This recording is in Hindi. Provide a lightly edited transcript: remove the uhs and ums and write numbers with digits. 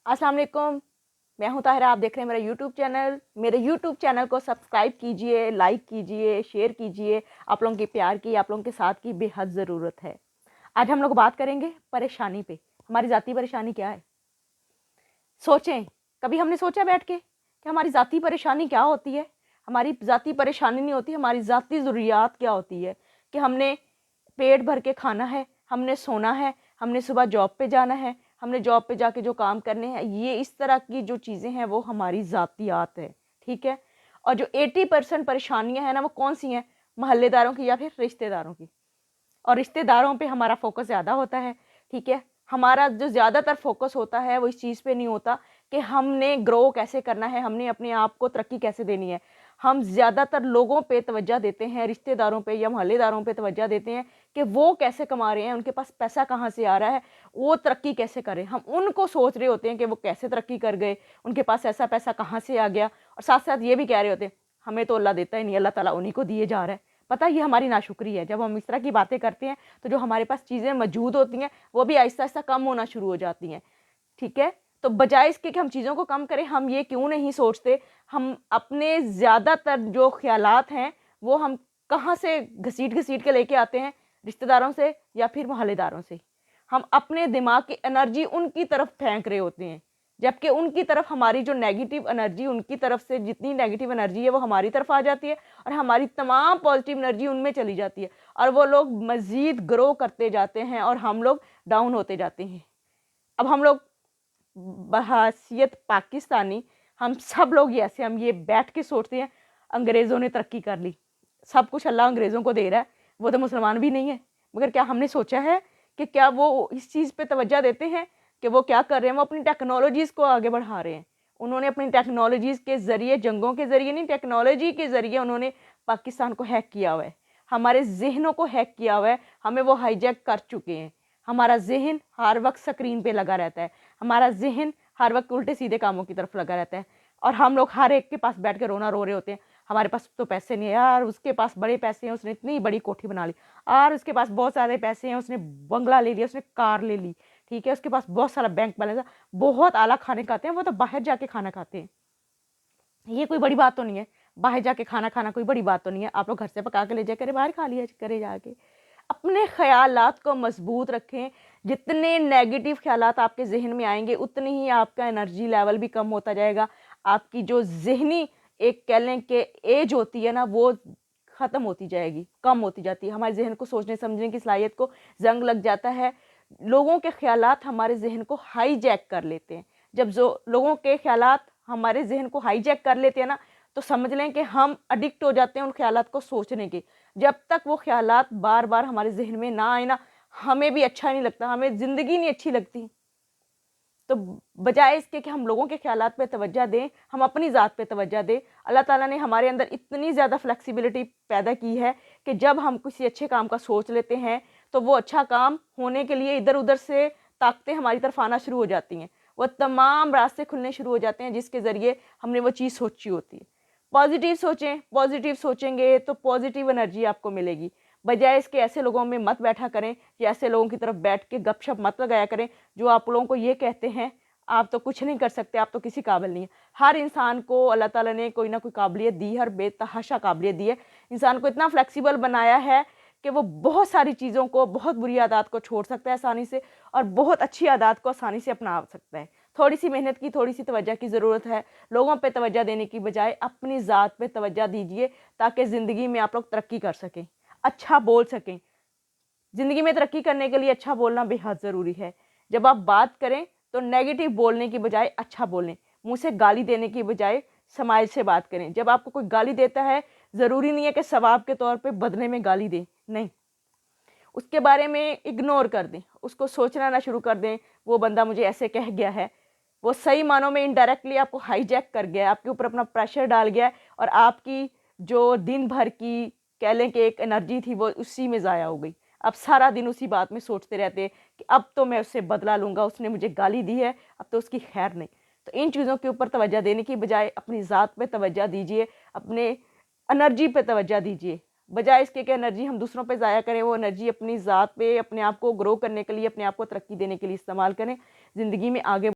अस्सलाम वालेकुम। मैं हूं ताहिरा, आप देख रहे हैं मेरा यूट्यूब चैनल। मेरे यूट्यूब चैनल को सब्सक्राइब कीजिए, लाइक कीजिए, शेयर कीजिए। आप लोगों के प्यार की, आप लोगों के साथ की बेहद ज़रूरत है। आज हम लोग बात करेंगे परेशानी पे। हमारी ज़ाती परेशानी क्या है? सोचें, कभी हमने सोचा बैठ के कि हमारी ज़ाती परेशानी क्या होती है? हमारी ज़ाती परेशानी नहीं होती, हमारी ज़ाती ज़रूरियात क्या होती है कि हमने पेट भर के खाना है, हमने सोना है, हमने सुबह जॉब पे जाना है, हमने जॉब पे जाके जो काम करने हैं, ये इस तरह की जो चीज़ें हैं वो हमारी ज़ातियात है, ठीक है? और जो 80% परेशानियाँ हैं ना, वो कौन-सी हैं? मोहल्लेदारों की या फिर रिश्तेदारों की। और रिश्तेदारों पे हमारा फ़ोकस ज़्यादा होता है, ठीक है? हमारा जो ज़्यादातर फ़ोकस होता है वो इस चीज़ पे नहीं होता कि हमने ग्रो कैसे करना है, हमने अपने आप को तरक्की कैसे देनी है। हम ज़्यादातर लोगों पे तवज्जो देते हैं, रिश्तेदारों पे या मोहल्लेदारों पे तवज्जो देते हैं कि वो कैसे कमा रहे हैं, उनके पास पैसा कहाँ से आ रहा है, वो तरक्की कैसे करें। हम उनको सोच रहे होते हैं कि वो कैसे तरक्की कर गए, उनके पास ऐसा पैसा कहाँ से आ गया, और साथ-साथ ये भी कह रहे होते हैं, हमें तो अल्लाह देता ही नहीं, अल्लाह ताला उन्हीं को दिए जा रहा है। पता है ये हमारी नाशुक्री है। जब हम इस तरह की बातें करते हैं तो जो हमारे पास चीज़ें मौजूद होती हैं वो भी आहिस्ता-आहिस्ता कम होना शुरू हो जाती हैं, ठीक है? तो बजाय इसके कि हम चीज़ों को कम करें, हम ये क्यों नहीं सोचते, हम अपने ज़्यादातर जो ख़्यालात हैं वो हम कहाँ से घसीट-घसीट के लेके आते हैं, रिश्तेदारों से या फिर मोहल्लेदारों से। हम अपने दिमाग की एनर्जी उनकी तरफ फेंक रहे होते हैं, जबकि उनकी तरफ हमारी जो नेगेटिव एनर्जी, उनकी तरफ से जितनी नेगेटिव एनर्जी है वो हमारी तरफ आ जाती है और हमारी तमाम पॉजिटिव एनर्जी उनमें चली जाती है, और वो लोग मज़ीद ग्रो करते जाते हैं और हम लोग डाउन होते जाते हैं। अब हम लोग बहैसियत पाकिस्तानी, हम सब लोग ये ऐसे हम ये बैठ के सोचते हैं अंग्रेज़ों ने तरक्की कर ली, सब कुछ अल्लाह अंग्रेज़ों को दे रहा है, वो तो मुसलमान भी नहीं है। मगर क्या हमने सोचा है कि क्या वो इस चीज़ पे तवज्जो देते हैं कि वो क्या कर रहे हैं? वो अपनी टेक्नोलॉजीज़ को आगे बढ़ा रहे हैं। उन्होंने अपनी टेक्नोलॉजीज़ के ज़रिए, जंगों के ज़रिए नहीं, टेक्नोलॉजी के ज़रिए उन्होंने पाकिस्तान को हैक किया हुआ है, हमारे ज़हनों को हैक किया हुआ है, हमें वो हाईजैक कर चुके हैं। हमारा ज़हन हर वक़्त स्क्रीन पे लगा रहता है, हमारा ज़हन हर वक़्त उल्टे-सीधे कामों की तरफ लगा रहता है, और हम लोग हर एक के पास बैठ के रोना रो रहे होते हैं, हमारे पास तो पैसे नहीं है यार, उसके पास बड़े पैसे हैं, उसने इतनी बड़ी कोठी बना ली, और उसके पास बहुत सारे पैसे हैं, उसने बंगला ले लिया, उसने कार ले ली, ठीक है? उसके पास बहुत सारा बैंक बैलेंस है, बहुत आला खाने खाते हैं, वो तो बाहर जाके खाना खाते हैं। ये कोई बड़ी बात तो नहीं है, बाहर जाके खाना खाना कोई बड़ी बात तो नहीं है। आप लोग घर से पका के ले जाया करें, बाहर खा लिया करें जाके। अपने ख़यालात को मज़बूत रखें, जितने नेगेटिव ख़यालात आपके ज़हन में आएँगे उतनी ही आपका एनर्जी लेवल भी कम होता जाएगा। आपकी जो ज़हनी एक कह लें कि एज होती है ना, वो ख़त्म होती जाएगी, कम होती जाती है। हमारे ज़हन को सोचने समझने की सलाहियत को ज़ंग लग जाता है। लोगों के ख़यालात हमारे ज़हन को हाईजैक कर लेते हैं। जब जो लोगों के ख़यालात हमारे ज़हन को हाईजैक कर लेते हैं ना, तो समझ लें कि हम एडिक्ट हो जाते हैं उन ख़यालात को सोचने के। जब तक वो ख़यालात बार-बार हमारे ज़हन में ना आए ना, हमें भी अच्छा नहीं लगता, हमें ज़िंदगी नहीं अच्छी लगती। तो बजाय इसके कि हम लोगों के ख़यालात पे तवज्जो दें, हम अपनी ज़ात पे तवज्जो दें। अल्लाह ताला ने हमारे अंदर इतनी ज़्यादा फ्लेक्सिबिलिटी पैदा की है कि जब हम किसी अच्छे काम का सोच लेते हैं, तो वो अच्छा काम होने के लिए इधर-उधर से ताकतें हमारी तरफ आना शुरू हो जाती हैं। वो तमाम रास्ते खुलने शुरू हो जाते हैं जिसके ज़रिए हमने वो चीज़ सोची होती है। पॉज़िटिव सोचें, पॉज़िटिव सोचेंगे तो पॉज़िटिव एनर्जी आपको मिलेगी। बजाय इसके ऐसे लोगों में मत बैठा करें या ऐसे लोगों की तरफ बैठ के गपशप मत लगाया करें जो आप लोगों को ये कहते हैं, आप तो कुछ नहीं कर सकते, आप तो किसी काबिल नहीं है। हर इंसान को अल्लाह ताला ने कोई ना कोई काबिलियत दी है और बेतहाशा काबिलियत दी है। इंसान को इतना फ्लेक्सिबल बनाया है कि वो बहुत सारी चीज़ों को, बहुत बुरी आदत को छोड़ सकता है आसानी से, और बहुत अच्छी आदत को आसानी से अपना सकता है। थोड़ी-सी मेहनत की, थोड़ी-सी तवज्जो की ज़रूरत है। लोगों पे तवज्जो देने की बजाय अपनी ज़ात पे तवज्जो दीजिए, ताकि ज़िंदगी में आप लोग तरक्की कर सकें, अच्छा बोल सकें। ज़िंदगी में तरक्की करने के लिए अच्छा बोलना बेहद ज़रूरी है। जब आप बात करें तो नेगेटिव बोलने की बजाय अच्छा बोलें। मुँह से गाली देने की बजाय समाइल से बात करें। जब आपको कोई गाली देता है, ज़रूरी नहीं है कि सवाब के तौर पे बदले में गाली दें, नहीं। उसके बारे में इग्नोर कर दें, उसको सोचना ना शुरू कर दें, वो बंदा मुझे ऐसे कह गया है। वो सही मानों में इनडायरेक्टली आपको हाईजैक कर गया है, आपके ऊपर अपना प्रेशर डाल गया है, और आपकी जो दिन भर की कह लें कि एक एनर्जी थी वो उसी में ज़ाया हो गई। आप सारा दिन उसी बात में सोचते रहते हैं कि अब तो मैं उससे बदला लूँगा, उसने मुझे गाली दी है, अब तो उसकी खैर नहीं। तो इन चीज़ों के ऊपर तवज्जो देने की बजाय अपनी ज़ात पे तवज्जो दीजिए, अपने एनर्जी पे तवज्जो दीजिए। बजाय इसके कि एनर्जी हम दूसरों पे ज़ाया करें, वो एनर्जी अपनी ज़ात पे, अपने आप को ग्रो करने के लिए, अपने आप को तरक्की देने के लिए इस्तेमाल करें। ज़िंदगी में आगे